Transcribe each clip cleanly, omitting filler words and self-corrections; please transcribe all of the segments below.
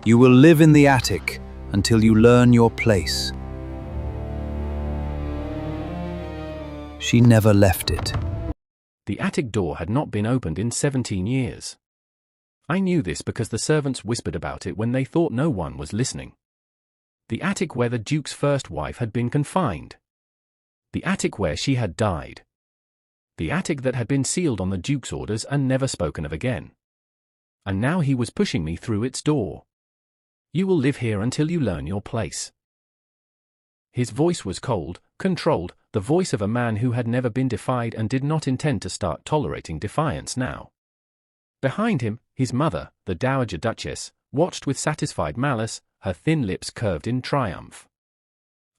You will live in the attic until you learn your place. She never left it. The attic door had not been opened in 17 years. I knew this because the servants whispered about it when they thought no one was listening. The attic where the Duke's first wife had been confined. The attic where she had died. The attic that had been sealed on the Duke's orders and never spoken of again. And now he was pushing me through its door. You will live here until you learn your place. His voice was cold, controlled, the voice of a man who had never been defied and did not intend to start tolerating defiance now. Behind him, his mother, the Dowager Duchess, watched with satisfied malice, her thin lips curved in triumph.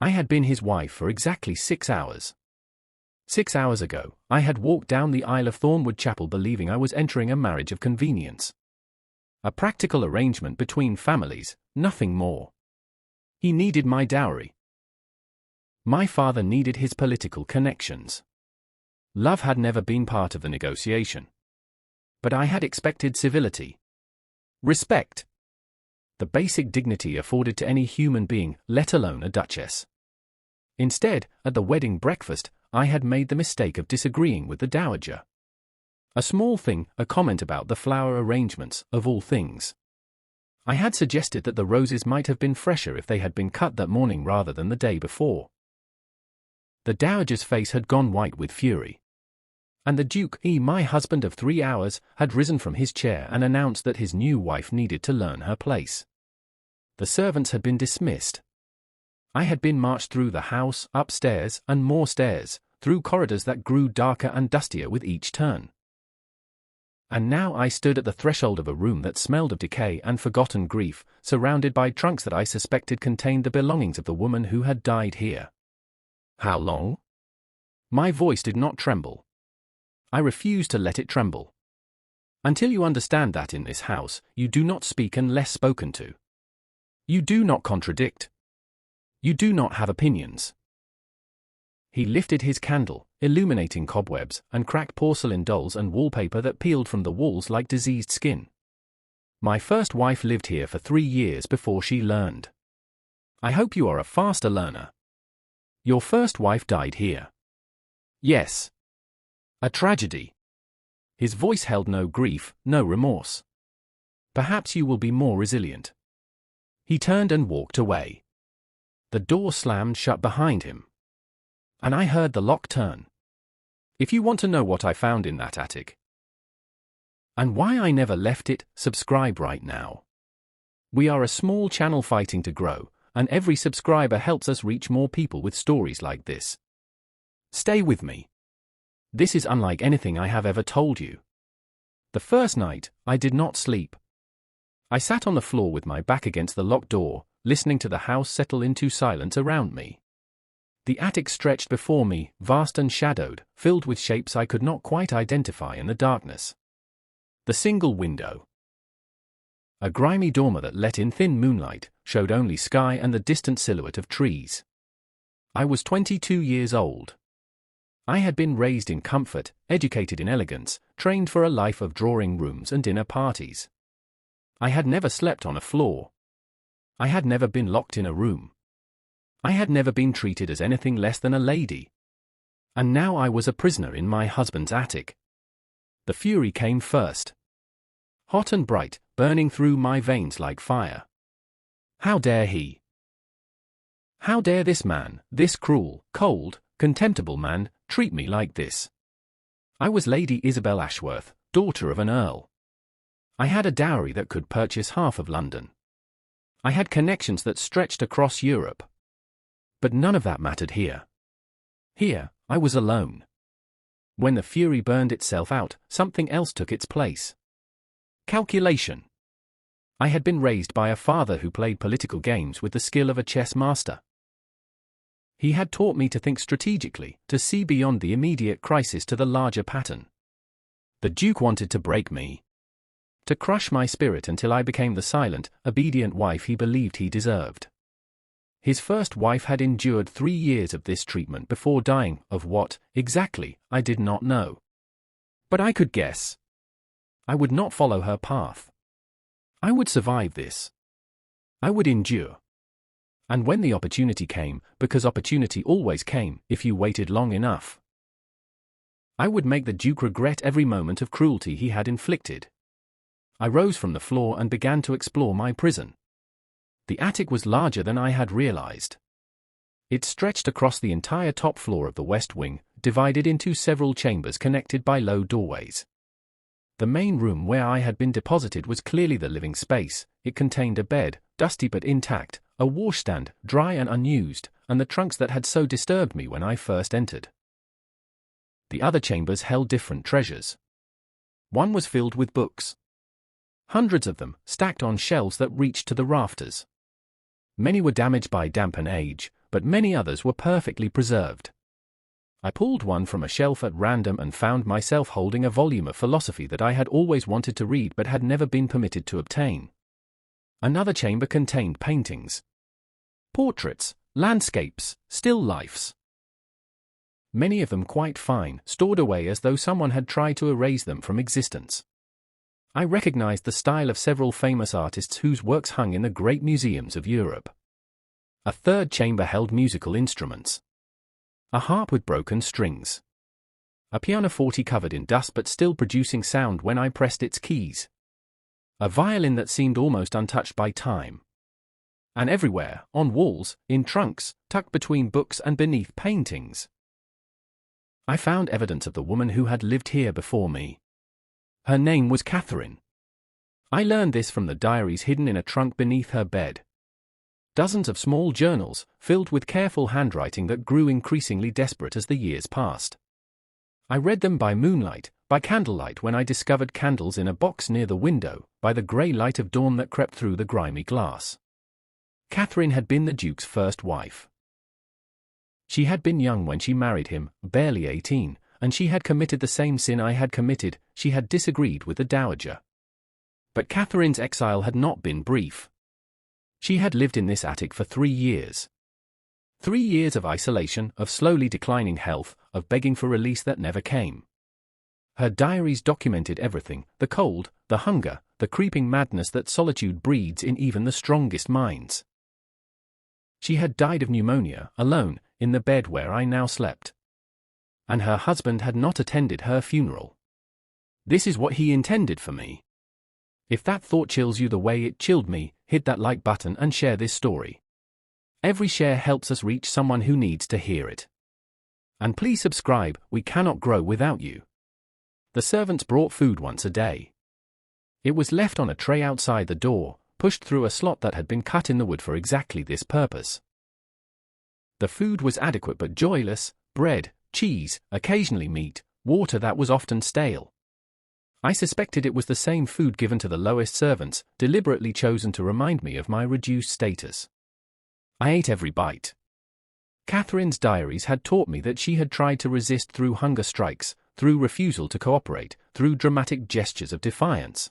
I had been his wife for exactly 6 hours. 6 hours ago, I had walked down the aisle of Thornwood Chapel believing I was entering a marriage of convenience. A practical arrangement between families, nothing more. He needed my dowry. My father needed his political connections. Love had never been part of the negotiation. But I had expected civility. Respect. The basic dignity afforded to any human being, let alone a duchess. Instead, at the wedding breakfast, I had made the mistake of disagreeing with the dowager. A small thing, a comment about the flower arrangements, of all things. I had suggested that the roses might have been fresher if they had been cut that morning rather than the day before. The dowager's face had gone white with fury. And the Duke, my husband of 3 hours, had risen from his chair and announced that his new wife needed to learn her place. The servants had been dismissed. I had been marched through the house, upstairs, and more stairs, through corridors that grew darker and dustier with each turn. And now I stood at the threshold of a room that smelled of decay and forgotten grief, surrounded by trunks that I suspected contained the belongings of the woman who had died here. How long? My voice did not tremble. I refuse to let it tremble. Until you understand that in this house, you do not speak unless spoken to. You do not contradict. You do not have opinions. He lifted his candle, illuminating cobwebs and cracked porcelain dolls and wallpaper that peeled from the walls like diseased skin. My first wife lived here for 3 years before she learned. I hope you are a faster learner. Your first wife died here. Yes. A tragedy. His voice held no grief, no remorse. Perhaps you will be more resilient. He turned and walked away. The door slammed shut behind him. And I heard the lock turn. If you want to know what I found in that attic, and why I never left it, subscribe right now. We are a small channel fighting to grow, and every subscriber helps us reach more people with stories like this. Stay with me. This is unlike anything I have ever told you. The first night, I did not sleep. I sat on the floor with my back against the locked door, listening to the house settle into silence around me. The attic stretched before me, vast and shadowed, filled with shapes I could not quite identify in the darkness. The single window. A grimy dormer that let in thin moonlight, showed only sky and the distant silhouette of trees. I was 22 years old. I had been raised in comfort, educated in elegance, trained for a life of drawing rooms and dinner parties. I had never slept on a floor. I had never been locked in a room. I had never been treated as anything less than a lady. And now I was a prisoner in my husband's attic. The fury came first. Hot and bright, burning through my veins like fire. How dare he? How dare this man, this cruel, cold, contemptible man, treat me like this? I was Lady Isabel Ashworth, daughter of an earl. I had a dowry that could purchase half of London. I had connections that stretched across Europe. But none of that mattered here. Here, I was alone. When the fury burned itself out, something else took its place. Calculation. I had been raised by a father who played political games with the skill of a chess master. He had taught me to think strategically, to see beyond the immediate crisis to the larger pattern. The Duke wanted to break me. To crush my spirit until I became the silent, obedient wife he believed he deserved. His first wife had endured 3 years of this treatment before dying, of what, exactly, I did not know. But I could guess. I would not follow her path. I would survive this. I would endure. And when the opportunity came, because opportunity always came if you waited long enough, I would make the Duke regret every moment of cruelty he had inflicted. I rose from the floor and began to explore my prison. The attic was larger than I had realized. It stretched across the entire top floor of the west wing, divided into several chambers connected by low doorways. The main room where I had been deposited was clearly the living space. It contained a bed, dusty but intact, a washstand, dry and unused, and the trunks that had so disturbed me when I first entered. The other chambers held different treasures. One was filled with books. Hundreds of them, stacked on shelves that reached to the rafters. Many were damaged by damp and age, but many others were perfectly preserved. I pulled one from a shelf at random and found myself holding a volume of philosophy that I had always wanted to read but had never been permitted to obtain. Another chamber contained paintings, portraits, landscapes, still lifes. Many of them quite fine, stored away as though someone had tried to erase them from existence. I recognized the style of several famous artists whose works hung in the great museums of Europe. A third chamber held musical instruments. A harp with broken strings. A pianoforte covered in dust but still producing sound when I pressed its keys. A violin that seemed almost untouched by time. And everywhere, on walls, in trunks, tucked between books and beneath paintings, I found evidence of the woman who had lived here before me. Her name was Catherine. I learned this from the diaries hidden in a trunk beneath her bed. Dozens of small journals, filled with careful handwriting that grew increasingly desperate as the years passed. I read them by moonlight, by candlelight when I discovered candles in a box near the window, by the grey light of dawn that crept through the grimy glass. Catherine had been the Duke's first wife. She had been young when she married him, barely 18, and she had committed the same sin I had committed. She had disagreed with the dowager. But Catherine's exile had not been brief. She had lived in this attic for 3 years. 3 years of isolation, of slowly declining health, of begging for release that never came. Her diaries documented everything: the cold, the hunger, the creeping madness that solitude breeds in even the strongest minds. She had died of pneumonia, alone, in the bed where I now slept. And her husband had not attended her funeral. This is what he intended for me. If that thought chills you the way it chilled me, hit that like button and share this story. Every share helps us reach someone who needs to hear it. And please subscribe, we cannot grow without you. The servants brought food once a day. It was left on a tray outside the door, pushed through a slot that had been cut in the wood for exactly this purpose. The food was adequate but joyless: bread, cheese, occasionally meat, water that was often stale. I suspected it was the same food given to the lowest servants, deliberately chosen to remind me of my reduced status. I ate every bite. Catherine's diaries had taught me that she had tried to resist through hunger strikes, through refusal to cooperate, through dramatic gestures of defiance.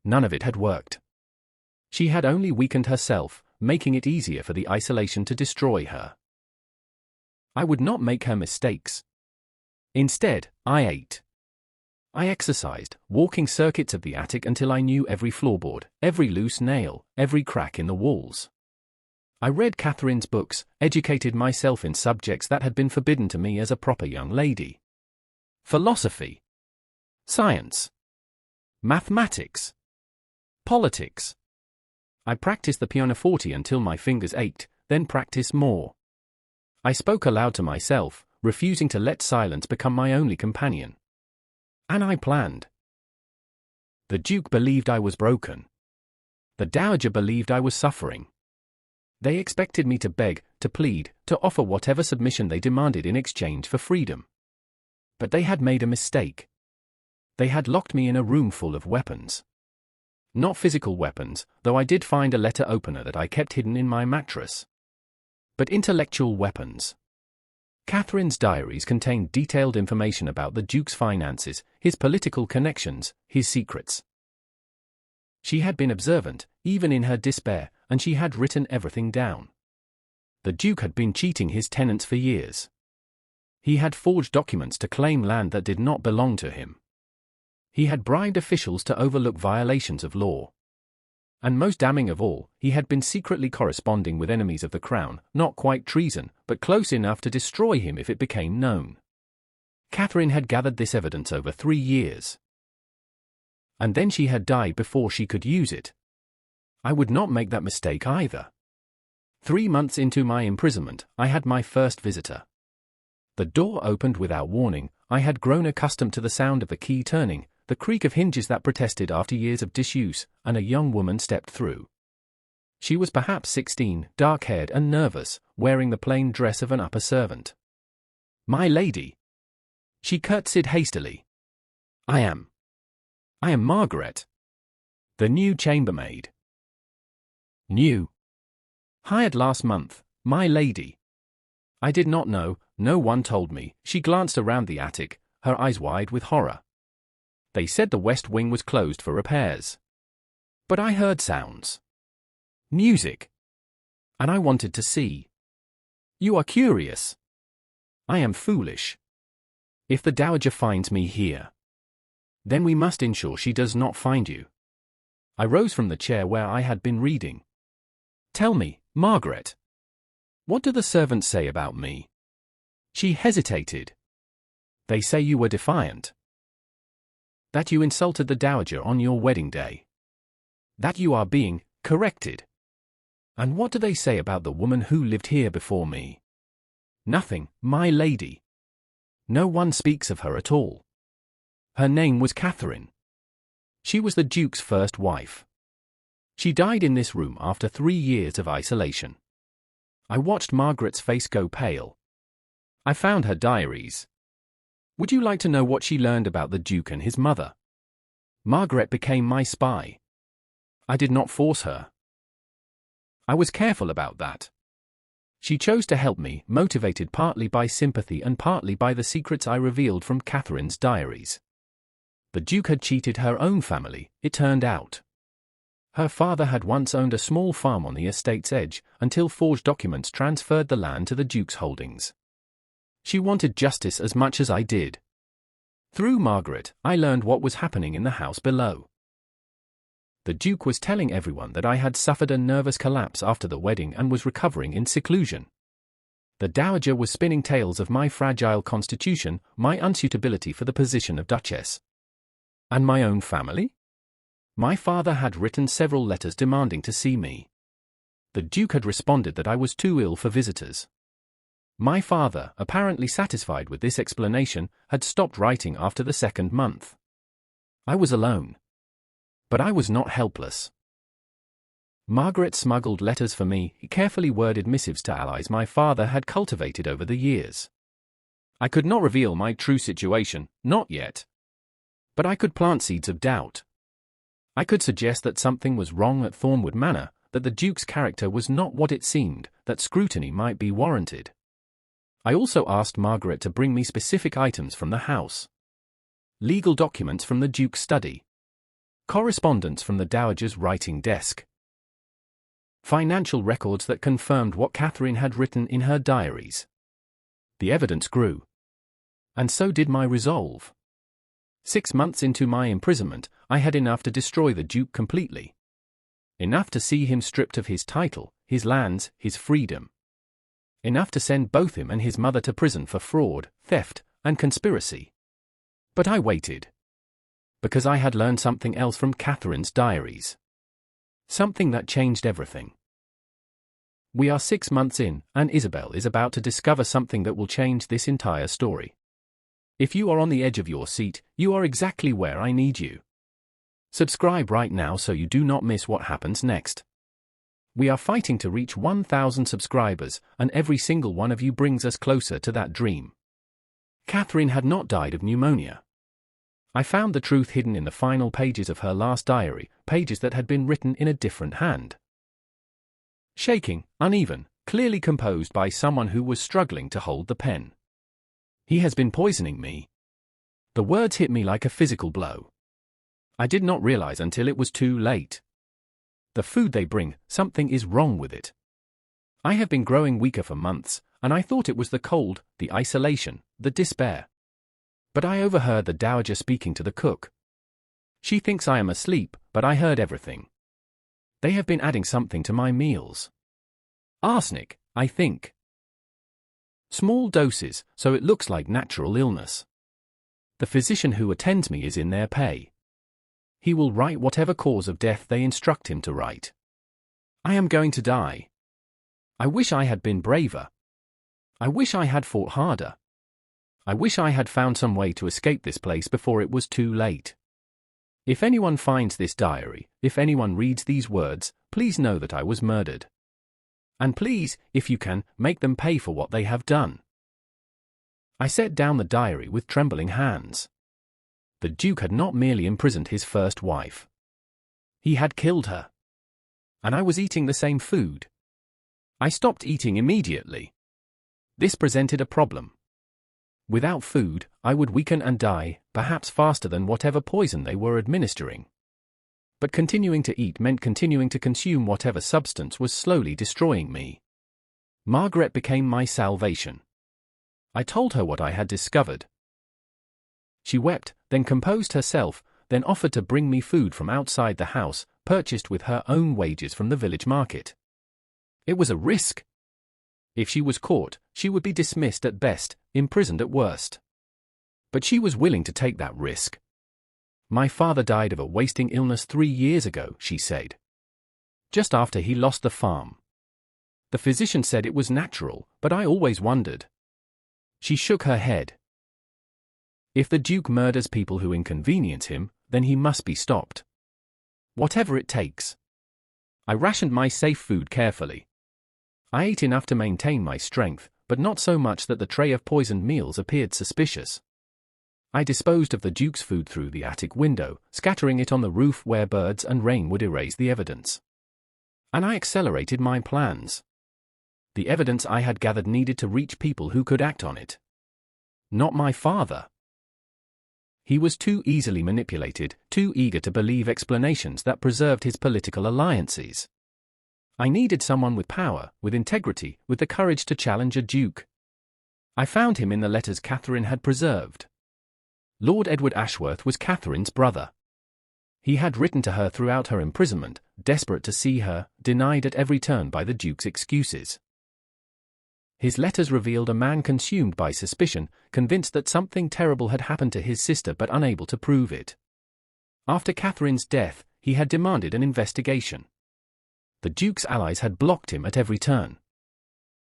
None of it had worked. She had only weakened herself, making it easier for the isolation to destroy her. I would not make her mistakes. Instead, I ate. I exercised, walking circuits of the attic until I knew every floorboard, every loose nail, every crack in the walls. I read Catherine's books, educated myself in subjects that had been forbidden to me as a proper young lady. Philosophy, science, mathematics, politics. I practiced the pianoforte until my fingers ached, then practiced more. I spoke aloud to myself, refusing to let silence become my only companion. And I planned. The Duke believed I was broken. The Dowager believed I was suffering. They expected me to beg, to plead, to offer whatever submission they demanded in exchange for freedom. But they had made a mistake. They had locked me in a room full of weapons. Not physical weapons, though I did find a letter opener that I kept hidden in my mattress. But intellectual weapons. Catherine's diaries contained detailed information about the Duke's finances, his political connections, his secrets. She had been observant, even in her despair, and she had written everything down. The Duke had been cheating his tenants for years. He had forged documents to claim land that did not belong to him. He had bribed officials to overlook violations of law. And most damning of all, he had been secretly corresponding with enemies of the crown, not quite treason, but close enough to destroy him if it became known. Catherine had gathered this evidence over 3 years. And then she had died before she could use it. I would not make that mistake either. 3 months into my imprisonment, I had my first visitor. The door opened without warning. I had grown accustomed to the sound of the key turning, the creak of hinges that protested after years of disuse, and a young woman stepped through. She was perhaps 16, dark-haired and nervous, wearing the plain dress of an upper servant. "My lady." She curtsied hastily. I am Margaret. The new chambermaid." "New? Hired last month, my lady." I did not know, no one told me. She glanced around the attic, her eyes wide with horror. They said the west wing was closed for repairs. But I heard sounds. Music. And I wanted to see. "You are curious." "I am foolish. If the dowager finds me here, then we must ensure she does not find you." I rose from the chair where I had been reading. "Tell me, Margaret. What do the servants say about me?" She hesitated. "They say you were defiant. That you insulted the dowager on your wedding day. That you are being corrected. And what do they say about the woman who lived here before me?" "Nothing, my lady. No one speaks of her at all. Her name was Catherine. She was the Duke's first wife. She died in this room after 3 years of isolation." I watched Margaret's face go pale. I found her diaries. "Would you like to know what she learned about the Duke and his mother?" Margaret became my spy. I did not force her. I was careful about that. She chose to help me, motivated partly by sympathy and partly by the secrets I revealed from Catherine's diaries. The Duke had cheated her own family, it turned out. Her father had once owned a small farm on the estate's edge, until forged documents transferred the land to the Duke's holdings. She wanted justice as much as I did. Through Margaret, I learned what was happening in the house below. The Duke was telling everyone that I had suffered a nervous collapse after the wedding and was recovering in seclusion. The dowager was spinning tales of my fragile constitution, my unsuitability for the position of Duchess. And my own family? My father had written several letters demanding to see me. The Duke had responded that I was too ill for visitors. My father, apparently satisfied with this explanation, had stopped writing after the 2nd month. I was alone. But I was not helpless. Margaret smuggled letters for me, carefully worded missives to allies my father had cultivated over the years. I could not reveal my true situation, not yet. But I could plant seeds of doubt. I could suggest that something was wrong at Thornwood Manor, that the Duke's character was not what it seemed, that scrutiny might be warranted. I also asked Margaret to bring me specific items from the house. Legal documents from the Duke's study. Correspondence from the dowager's writing desk. Financial records that confirmed what Catherine had written in her diaries. The evidence grew. And so did my resolve. 6 months into my imprisonment, I had enough to destroy the Duke completely. Enough to see him stripped of his title, his lands, his freedom. Enough to send both him and his mother to prison for fraud, theft, and conspiracy. But I waited. Because I had learned something else from Catherine's diaries. Something that changed everything. We are 6 months in, and Isabel is about to discover something that will change this entire story. If you are on the edge of your seat, you are exactly where I need you. Subscribe right now so you do not miss what happens next. We are fighting to reach 1,000 subscribers, and every single one of you brings us closer to that dream. Catherine had not died of pneumonia. I found the truth hidden in the final pages of her last diary, pages that had been written in a different hand. Shaking, uneven, clearly composed by someone who was struggling to hold the pen. He has been poisoning me. The words hit me like a physical blow. I did not realize until it was too late. The food they bring, something is wrong with it. I have been growing weaker for months, and I thought it was the cold, the isolation, the despair. But I overheard the dowager speaking to the cook. She thinks I am asleep, but I heard everything. They have been adding something to my meals. Arsenic, I think. Small doses, so it looks like natural illness. The physician who attends me is in their pay. He will write whatever cause of death they instruct him to write. I am going to die. I wish I had been braver. I wish I had fought harder. I wish I had found some way to escape this place before it was too late. If anyone finds this diary, if anyone reads these words, please know that I was murdered. And please, if you can, make them pay for what they have done. I set down the diary with trembling hands. The Duke had not merely imprisoned his first wife. He had killed her. And I was eating the same food. I stopped eating immediately. This presented a problem. Without food, I would weaken and die, perhaps faster than whatever poison they were administering. But continuing to eat meant continuing to consume whatever substance was slowly destroying me. Margaret became my salvation. I told her what I had discovered. She wept, then composed herself, then offered to bring me food from outside the house, purchased with her own wages from the village market. It was a risk. If she was caught, she would be dismissed at best, imprisoned at worst. But she was willing to take that risk. My father died of a wasting illness 3 years ago, she said. Just after he lost the farm. The physician said it was natural, but I always wondered. She shook her head. If the Duke murders people who inconvenience him, then he must be stopped. Whatever it takes. I rationed my safe food carefully. I ate enough to maintain my strength, but not so much that the tray of poisoned meals appeared suspicious. I disposed of the Duke's food through the attic window, scattering it on the roof where birds and rain would erase the evidence. And I accelerated my plans. The evidence I had gathered needed to reach people who could act on it. Not my father. He was too easily manipulated, too eager to believe explanations that preserved his political alliances. I needed someone with power, with integrity, with the courage to challenge a duke. I found him in the letters Catherine had preserved. Lord Edward Ashworth was Catherine's brother. He had written to her throughout her imprisonment, desperate to see her, denied at every turn by the Duke's excuses. His letters revealed a man consumed by suspicion, convinced that something terrible had happened to his sister but unable to prove it. After Catherine's death, he had demanded an investigation. The Duke's allies had blocked him at every turn.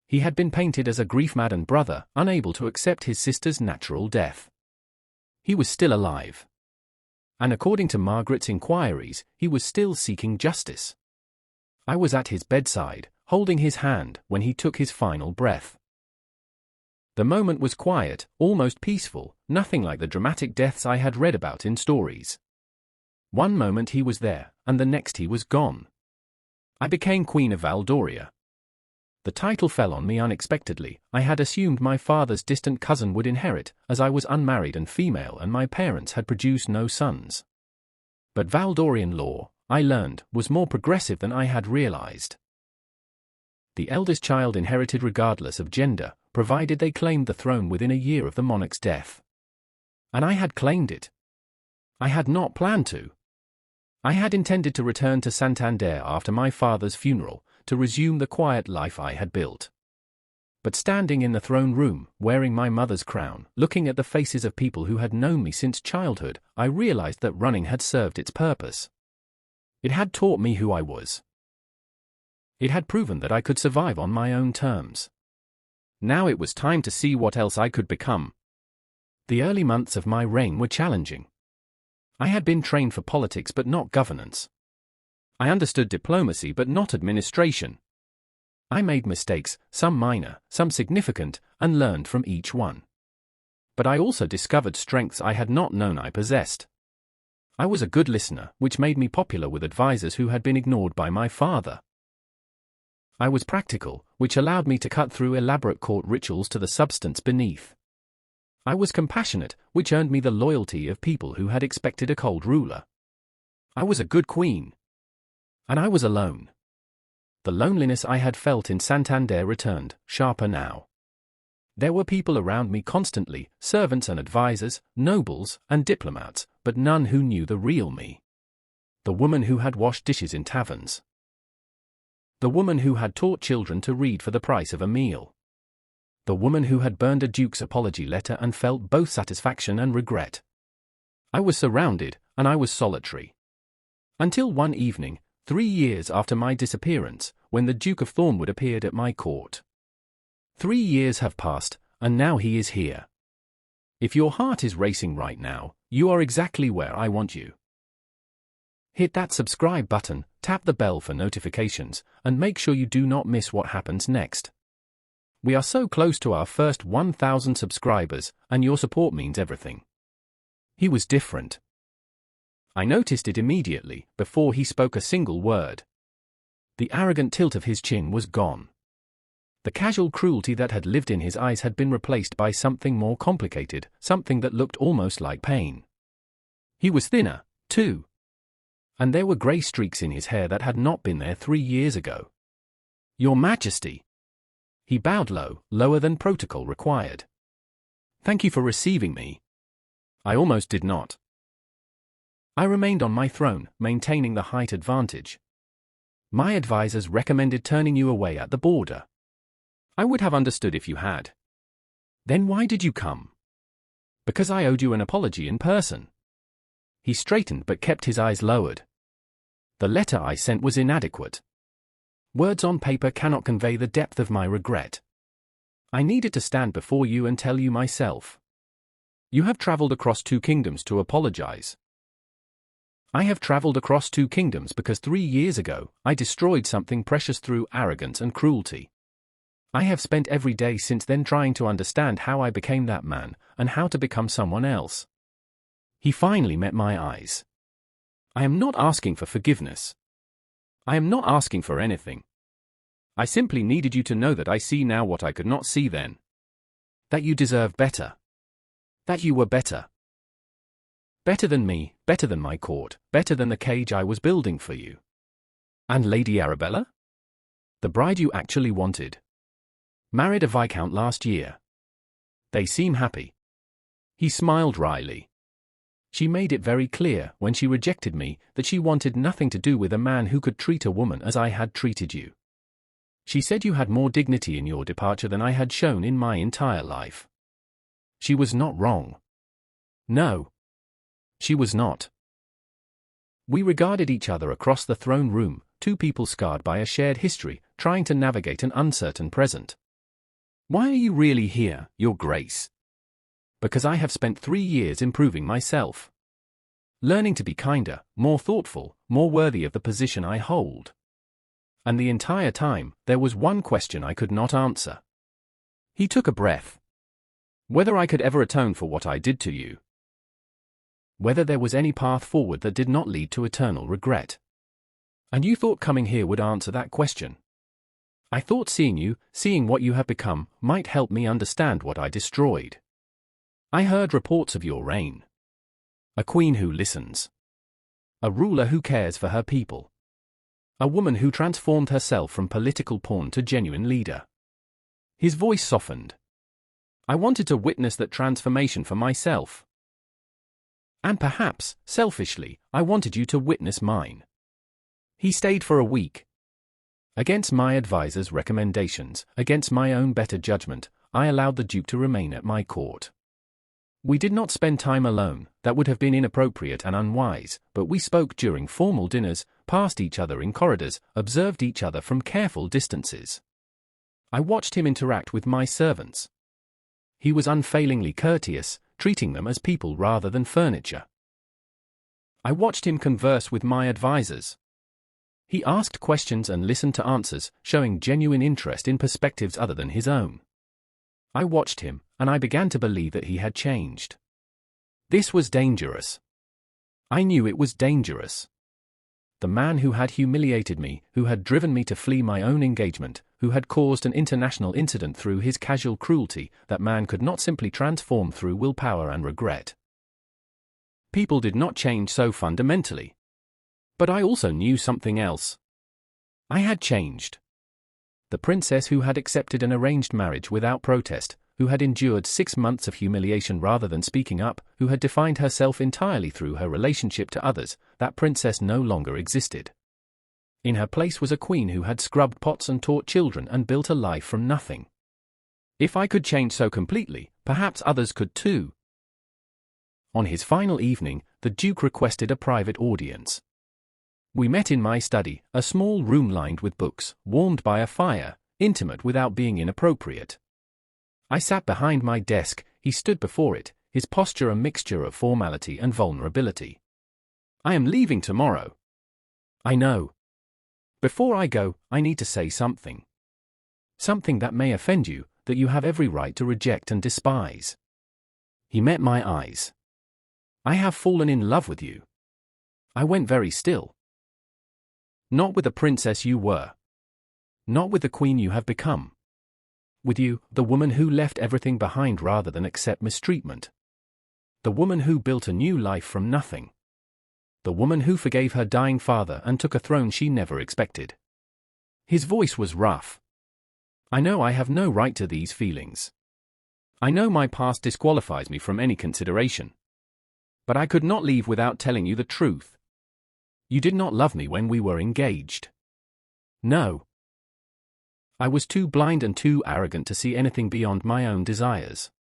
He had been painted as a grief-maddened brother, unable to accept his sister's natural death. He was still alive. And according to Margaret's inquiries, he was still seeking justice. I was at his bedside, holding his hand, when he took his final breath. The moment was quiet, almost peaceful, nothing like the dramatic deaths I had read about in stories. One moment he was there, and the next he was gone. I became Queen of Valdoria. The title fell on me unexpectedly. I had assumed my father's distant cousin would inherit, as I was unmarried and female and my parents had produced no sons. But Valdorian law, I learned, was more progressive than I had realized. The eldest child inherited regardless of gender, provided they claimed the throne within a year of the monarch's death. And I had claimed it. I had not planned to. I had intended to return to Santander after my father's funeral, to resume the quiet life I had built. But standing in the throne room, wearing my mother's crown, looking at the faces of people who had known me since childhood, I realized that running had served its purpose. It had taught me who I was. It had proven that I could survive on my own terms. Now it was time to see what else I could become. The early months of my reign were challenging. I had been trained for politics but not governance. I understood diplomacy but not administration. I made mistakes, some minor, some significant, and learned from each one. But I also discovered strengths I had not known I possessed. I was a good listener, which made me popular with advisors who had been ignored by my father. I was practical, which allowed me to cut through elaborate court rituals to the substance beneath. I was compassionate, which earned me the loyalty of people who had expected a cold ruler. I was a good queen. And I was alone. The loneliness I had felt in Santander returned, sharper now. There were people around me constantly, servants and advisors, nobles and diplomats, but none who knew the real me. The woman who had washed dishes in taverns. The woman who had taught children to read for the price of a meal. The woman who had burned a duke's apology letter and felt both satisfaction and regret. I was surrounded, and I was solitary. Until one evening, 3 years after my disappearance, when the Duke of Thornwood appeared at my court. 3 years have passed, and now he is here. If your heart is racing right now, you are exactly where I want you. Hit that subscribe button, tap the bell for notifications, and make sure you do not miss what happens next. We are so close to our first 1,000 subscribers, and your support means everything. He was different. I noticed it immediately, before he spoke a single word. The arrogant tilt of his chin was gone. The casual cruelty that had lived in his eyes had been replaced by something more complicated, something that looked almost like pain. He was thinner, too. And there were grey streaks in his hair that had not been there 3 years ago. Your Majesty. He bowed low, lower than protocol required. Thank you for receiving me. I almost did not. I remained on my throne, maintaining the height advantage. My advisors recommended turning you away at the border. I would have understood if you had. Then why did you come? Because I owed you an apology in person. He straightened but kept his eyes lowered. The letter I sent was inadequate. Words on paper cannot convey the depth of my regret. I needed to stand before you and tell you myself. You have traveled across 2 kingdoms to apologize. I have traveled across 2 kingdoms because 3 years ago, I destroyed something precious through arrogance and cruelty. I have spent every day since then trying to understand how I became that man, and how to become someone else. He finally met my eyes. I am not asking for forgiveness. I am not asking for anything. I simply needed you to know that I see now what I could not see then. That you deserve better. That you were better. Better than me, better than my court, better than the cage I was building for you. And Lady Arabella? The bride you actually wanted. Married a viscount last year. They seem happy. He smiled wryly. She made it very clear, when she rejected me, that she wanted nothing to do with a man who could treat a woman as I had treated you. She said you had more dignity in your departure than I had shown in my entire life. She was not wrong. No. She was not. We regarded each other across the throne room, 2 people scarred by a shared history, trying to navigate an uncertain present. Why are you really here, Your Grace? Because I have spent 3 years improving myself. Learning to be kinder, more thoughtful, more worthy of the position I hold. And the entire time, there was one question I could not answer. He took a breath. Whether I could ever atone for what I did to you. Whether there was any path forward that did not lead to eternal regret. And you thought coming here would answer that question. I thought seeing you, seeing what you have become, might help me understand what I destroyed. I heard reports of your reign. A queen who listens. A ruler who cares for her people. A woman who transformed herself from political pawn to genuine leader. His voice softened. I wanted to witness that transformation for myself. And perhaps, selfishly, I wanted you to witness mine. He stayed for a week. Against my advisor's recommendations, against my own better judgment, I allowed the Duke to remain at my court. We did not spend time alone, that would have been inappropriate and unwise, but we spoke during formal dinners, passed each other in corridors, observed each other from careful distances. I watched him interact with my servants. He was unfailingly courteous, treating them as people rather than furniture. I watched him converse with my advisors. He asked questions and listened to answers, showing genuine interest in perspectives other than his own. I watched him, and I began to believe that he had changed. This was dangerous. I knew it was dangerous. The man who had humiliated me, who had driven me to flee my own engagement, who had caused an international incident through his casual cruelty, that man could not simply transform through willpower and regret. People did not change so fundamentally. But I also knew something else. I had changed. The princess who had accepted an arranged marriage without protest, who had endured 6 months of humiliation rather than speaking up, who had defined herself entirely through her relationship to others, that princess no longer existed. In her place was a queen who had scrubbed pots and taught children and built a life from nothing. If I could change so completely, perhaps others could too. On his final evening, the Duke requested a private audience. We met in my study, a small room lined with books, warmed by a fire, intimate without being inappropriate. I sat behind my desk, he stood before it, his posture a mixture of formality and vulnerability. I am leaving tomorrow. I know. Before I go, I need to say something. Something that may offend you, that you have every right to reject and despise. He met my eyes. I have fallen in love with you. I went very still. Not with the princess you were. Not with the queen you have become. With you, the woman who left everything behind rather than accept mistreatment. The woman who built a new life from nothing. The woman who forgave her dying father and took a throne she never expected. His voice was rough. I know I have no right to these feelings. I know my past disqualifies me from any consideration. But I could not leave without telling you the truth. You did not love me when we were engaged. No. I was too blind and too arrogant to see anything beyond my own desires.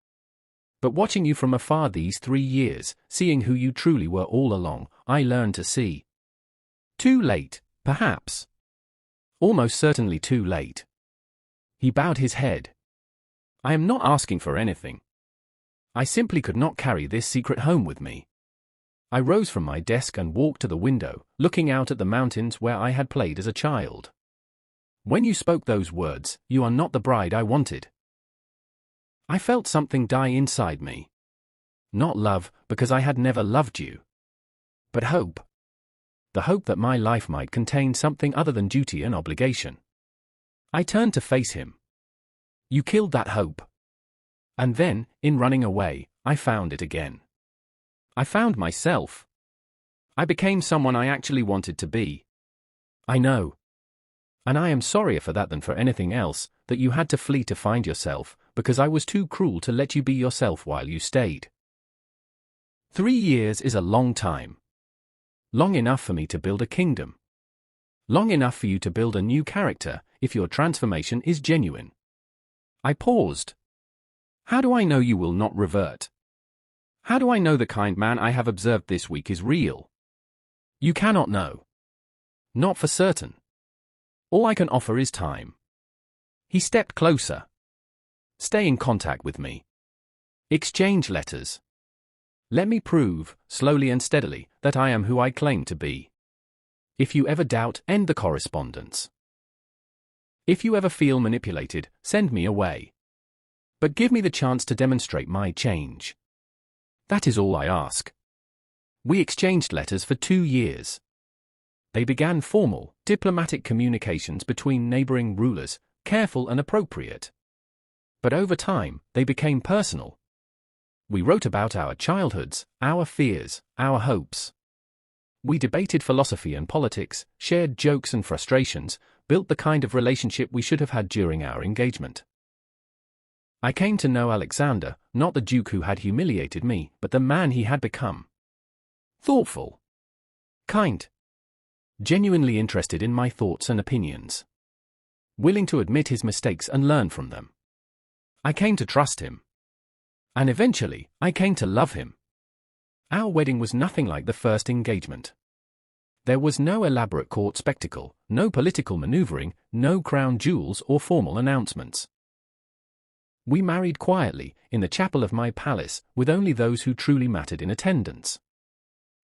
But watching you from afar these 3 years, seeing who you truly were all along, I learned to see. Too late, perhaps. Almost certainly too late. He bowed his head. I am not asking for anything. I simply could not carry this secret home with me. I rose from my desk and walked to the window, looking out at the mountains where I had played as a child. When you spoke those words, "You are not the bride I wanted," I felt something die inside me. Not love, because I had never loved you. But hope. The hope that my life might contain something other than duty and obligation. I turned to face him. You killed that hope. And then, in running away, I found it again. I found myself. I became someone I actually wanted to be. I know. And I am sorrier for that than for anything else, that you had to flee to find yourself, because I was too cruel to let you be yourself while you stayed. 3 years is a long time. Long enough for me to build a kingdom. Long enough for you to build a new character, if your transformation is genuine. I paused. How do I know you will not revert? How do I know the kind man I have observed this week is real? You cannot know. Not for certain. All I can offer is time. He stepped closer. Stay in contact with me. Exchange letters. Let me prove, slowly and steadily, that I am who I claim to be. If you ever doubt, end the correspondence. If you ever feel manipulated, send me away. But give me the chance to demonstrate my change. That is all I ask. We exchanged letters for 2 years. They began formal, diplomatic communications between neighboring rulers, careful and appropriate. But over time, they became personal. We wrote about our childhoods, our fears, our hopes. We debated philosophy and politics, shared jokes and frustrations, built the kind of relationship we should have had during our engagement. I came to know Alexander, not the Duke who had humiliated me, but the man he had become. Thoughtful. Kind. Genuinely interested in my thoughts and opinions. Willing to admit his mistakes and learn from them. I came to trust him. And eventually, I came to love him. Our wedding was nothing like the first engagement. There was no elaborate court spectacle, no political maneuvering, no crown jewels or formal announcements. We married quietly, in the chapel of my palace, with only those who truly mattered in attendance.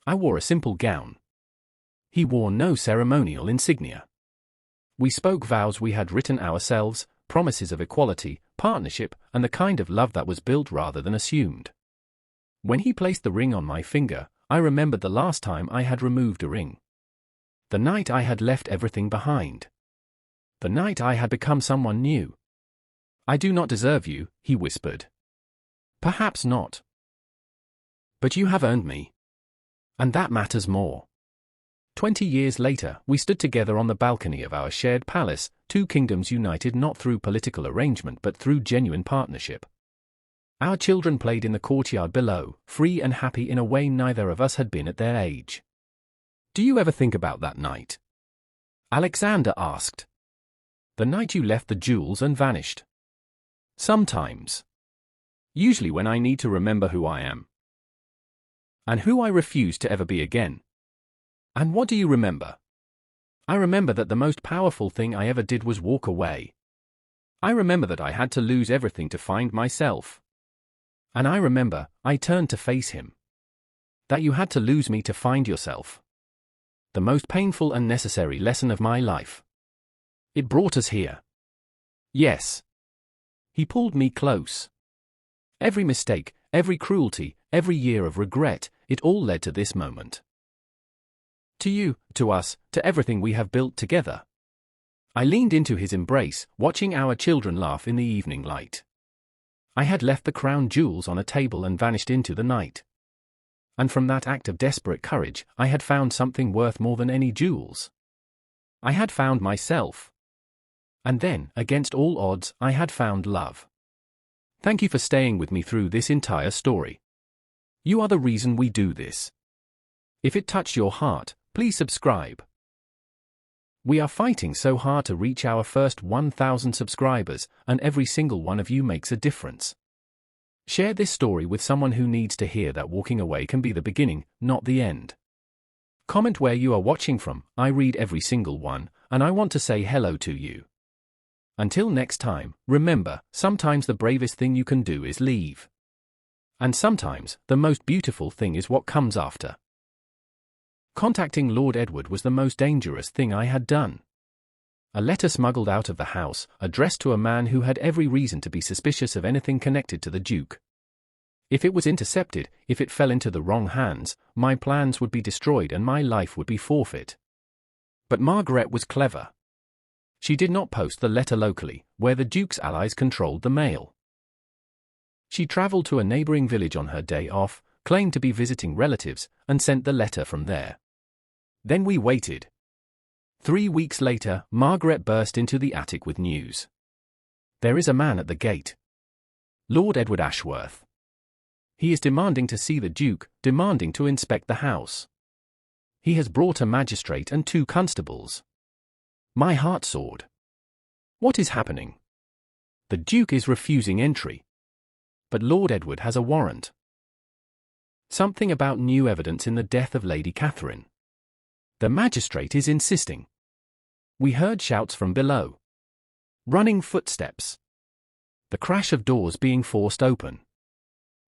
I wore a simple gown. He wore no ceremonial insignia. We spoke vows we had written ourselves, promises of equality, partnership, and the kind of love that was built rather than assumed. When he placed the ring on my finger, I remembered the last time I had removed a ring. The night I had left everything behind. The night I had become someone new. I do not deserve you, he whispered. Perhaps not. But you have earned me. And that matters more. 20 years later, we stood together on the balcony of our shared palace, 2 kingdoms united not through political arrangement but through genuine partnership. Our children played in the courtyard below, free and happy in a way neither of us had been at their age. Do you ever think about that night? Alexander asked. The night you left the jewels and vanished. Sometimes. Usually when I need to remember who I am. And who I refuse to ever be again. And what do you remember? I remember that the most powerful thing I ever did was walk away. I remember that I had to lose everything to find myself. And I remember, I turned to face him. That you had to lose me to find yourself. The most painful and necessary lesson of my life. It brought us here. Yes. He pulled me close. Every mistake, every cruelty, every year of regret, it all led to this moment. To you, to us, to everything we have built together. I leaned into his embrace, watching our children laugh in the evening light. I had left the crown jewels on a table and vanished into the night. And from that act of desperate courage, I had found something worth more than any jewels. I had found myself. And then, against all odds, I had found love. Thank you for staying with me through this entire story. You are the reason we do this. If it touched your heart, please subscribe. We are fighting so hard to reach our first 1,000 subscribers, and every single one of you makes a difference. Share this story with someone who needs to hear that walking away can be the beginning, not the end. Comment where you are watching from, I read every single one, and I want to say hello to you. Until next time, remember, sometimes the bravest thing you can do is leave. And sometimes, the most beautiful thing is what comes after. Contacting Lord Edward was the most dangerous thing I had done. A letter smuggled out of the house, addressed to a man who had every reason to be suspicious of anything connected to the Duke. If it was intercepted, if it fell into the wrong hands, my plans would be destroyed and my life would be forfeit. But Margaret was clever. She did not post the letter locally, where the Duke's allies controlled the mail. She traveled to a neighboring village on her day off, claimed to be visiting relatives, and sent the letter from there. Then we waited. 3 weeks later, Margaret burst into the attic with news. There is a man at the gate. Lord Edward Ashworth. He is demanding to see the Duke, demanding to inspect the house. He has brought a magistrate and 2 constables. My heart soared. What is happening? The Duke is refusing entry. But Lord Edward has a warrant. Something about new evidence in the death of Lady Catherine. The magistrate is insisting. We heard shouts from below. Running footsteps. The crash of doors being forced open.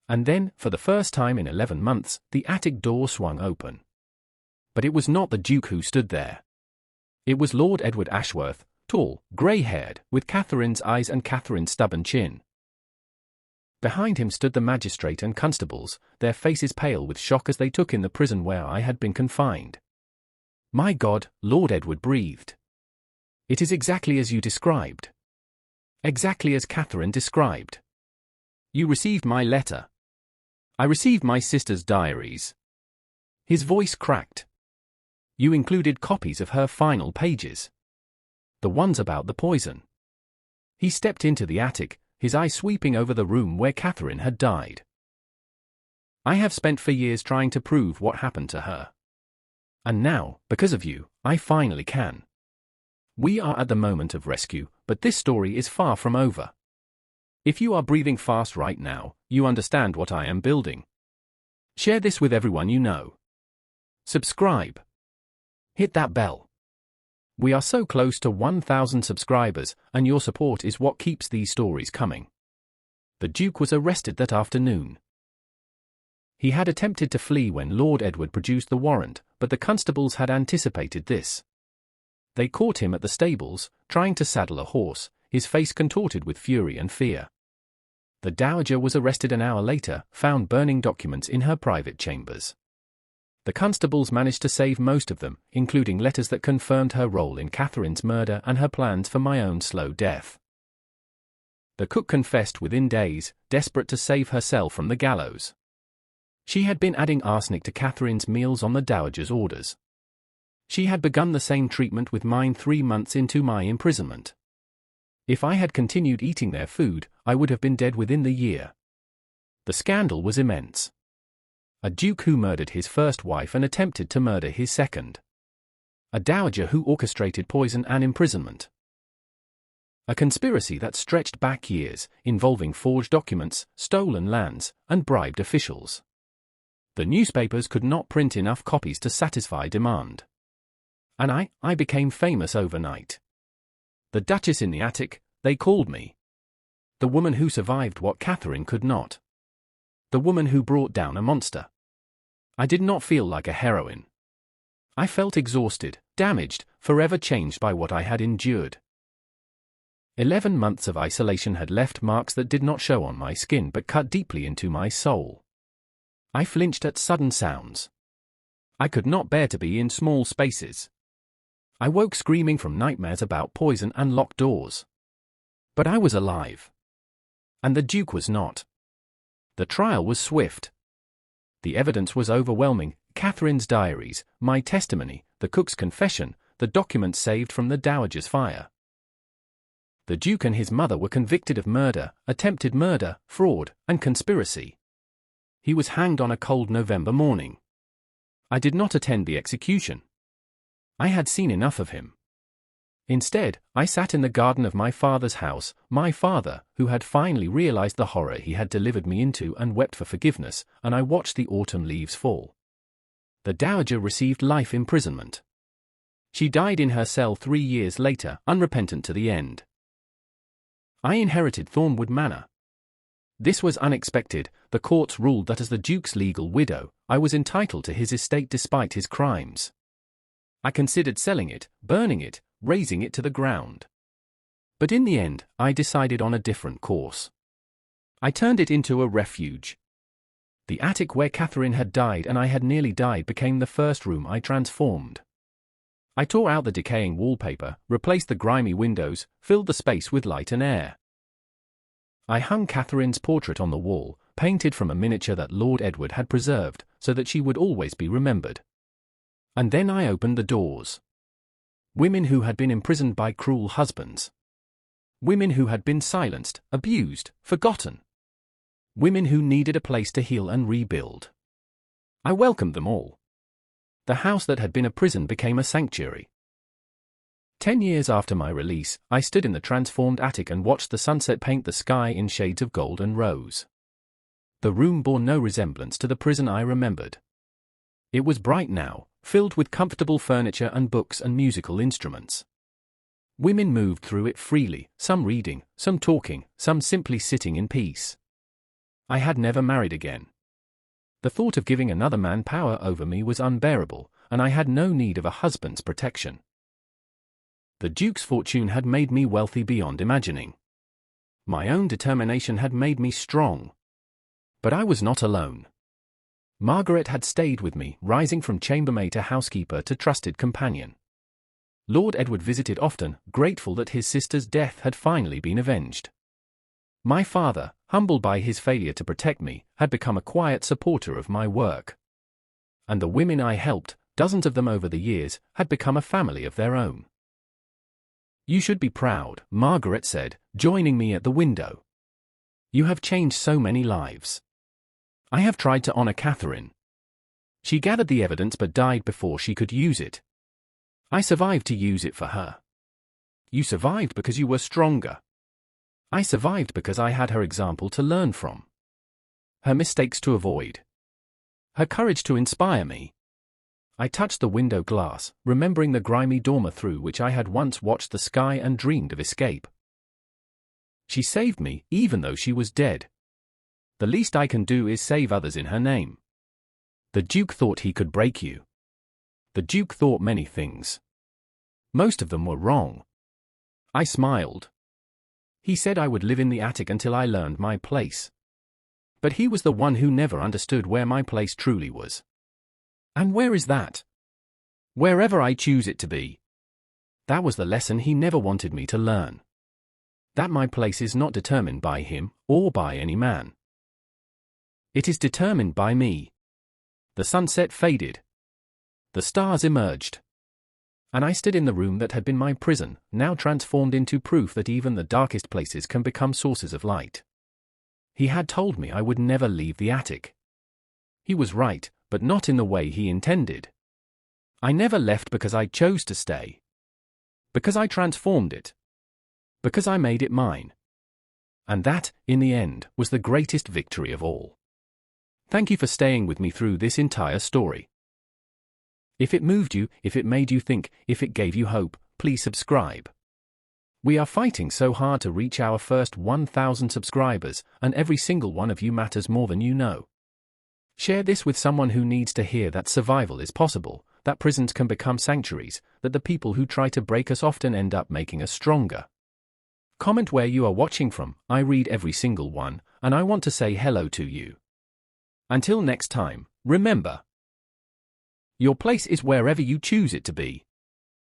And then, for the first time in 11 months, the attic door swung open. But it was not the Duke who stood there. It was Lord Edward Ashworth, tall, grey-haired, with Catherine's eyes and Catherine's stubborn chin. Behind him stood the magistrate and constables, their faces pale with shock as they took in the prison where I had been confined. My God, Lord Edward breathed. It is exactly as you described. Exactly as Catherine described. You received my letter. I received my sister's diaries. His voice cracked. You included copies of her final pages. The ones about the poison. He stepped into the attic, his eye sweeping over the room where Catherine had died. I have spent for years trying to prove what happened to her. And now, because of you, I finally can. We are at the moment of rescue, but this story is far from over. If you are breathing fast right now, you understand what I am building. Share this with everyone you know. Subscribe. Hit that bell. We are so close to 1,000 subscribers, and your support is what keeps these stories coming. The Duke was arrested that afternoon. He had attempted to flee when Lord Edward produced the warrant, but the constables had anticipated this. They caught him at the stables, trying to saddle a horse, his face contorted with fury and fear. The Dowager was arrested an hour later, found burning documents in her private chambers. The constables managed to save most of them, including letters that confirmed her role in Catherine's murder and her plans for my own slow death. The cook confessed within days, desperate to save herself from the gallows. She had been adding arsenic to Catherine's meals on the Dowager's orders. She had begun the same treatment with mine 3 months into my imprisonment. If I had continued eating their food, I would have been dead within the year. The scandal was immense. A duke who murdered his first wife and attempted to murder his second. A dowager who orchestrated poison and imprisonment. A conspiracy that stretched back years, involving forged documents, stolen lands, and bribed officials. The newspapers could not print enough copies to satisfy demand. And I became famous overnight. The Duchess in the attic, they called me. The woman who survived what Catherine could not. The woman who brought down a monster. I did not feel like a heroine. I felt exhausted, damaged, forever changed by what I had endured. 11 months of isolation had left marks that did not show on my skin but cut deeply into my soul. I flinched at sudden sounds. I could not bear to be in small spaces. I woke screaming from nightmares about poison and locked doors. But I was alive. And the Duke was not. The trial was swift. The evidence was overwhelming: Catherine's diaries, my testimony, the cook's confession, the documents saved from the dowager's fire. The Duke and his mother were convicted of murder, attempted murder, fraud, and conspiracy. He was hanged on a cold November morning. I did not attend the execution. I had seen enough of him. Instead, I sat in the garden of my father's house, my father, who had finally realized the horror he had delivered me into, and wept for forgiveness, and I watched the autumn leaves fall. The dowager received life imprisonment. She died in her cell 3 years later, unrepentant to the end. I inherited Thornwood Manor. This was unexpected. The courts ruled that as the Duke's legal widow, I was entitled to his estate despite his crimes. I considered selling it, burning it, razing it to the ground. But in the end, I decided on a different course. I turned it into a refuge. The attic where Catherine had died and I had nearly died became the first room I transformed. I tore out the decaying wallpaper, replaced the grimy windows, filled the space with light and air. I hung Catherine's portrait on the wall, painted from a miniature that Lord Edward had preserved, so that she would always be remembered. And then I opened the doors. Women who had been imprisoned by cruel husbands. Women who had been silenced, abused, forgotten. Women who needed a place to heal and rebuild. I welcomed them all. The house that had been a prison became a sanctuary. 10 years after my release, I stood in the transformed attic and watched the sunset paint the sky in shades of gold and rose. The room bore no resemblance to the prison I remembered. It was bright now, filled with comfortable furniture and books and musical instruments. Women moved through it freely, some reading, some talking, some simply sitting in peace. I had never married again. The thought of giving another man power over me was unbearable, and I had no need of a husband's protection. The Duke's fortune had made me wealthy beyond imagining. My own determination had made me strong. But I was not alone. Margaret had stayed with me, rising from chambermaid to housekeeper to trusted companion. Lord Edward visited often, grateful that his sister's death had finally been avenged. My father, humbled by his failure to protect me, had become a quiet supporter of my work. And the women I helped, dozens of them over the years, had become a family of their own. "You should be proud," Margaret said, joining me at the window. "You have changed so many lives." I have tried to honor Catherine. She gathered the evidence but died before she could use it. I survived to use it for her. You survived because you were stronger. I survived because I had her example to learn from. Her mistakes to avoid. Her courage to inspire me. I touched the window glass, remembering the grimy dormer through which I had once watched the sky and dreamed of escape. She saved me, even though she was dead. The least I can do is save others in her name. The Duke thought he could break you. The Duke thought many things. Most of them were wrong. I smiled. He said I would live in the attic until I learned my place. But he was the one who never understood where my place truly was. And where is that? Wherever I choose it to be. That was the lesson he never wanted me to learn. That my place is not determined by him, or by any man. It is determined by me. The sunset faded. The stars emerged. And I stood in the room that had been my prison, now transformed into proof that even the darkest places can become sources of light. He had told me I would never leave the attic. He was right, but not in the way he intended. I never left because I chose to stay. Because I transformed it. Because I made it mine. And that, in the end, was the greatest victory of all. Thank you for staying with me through this entire story. If it moved you, if it made you think, if it gave you hope, please subscribe. We are fighting so hard to reach our first 1,000 subscribers, and every single one of you matters more than you know. Share this with someone who needs to hear that survival is possible, that prisons can become sanctuaries, that the people who try to break us often end up making us stronger. Comment where you are watching from. I read every single one, and I want to say hello to you. Until next time, remember, your place is wherever you choose it to be.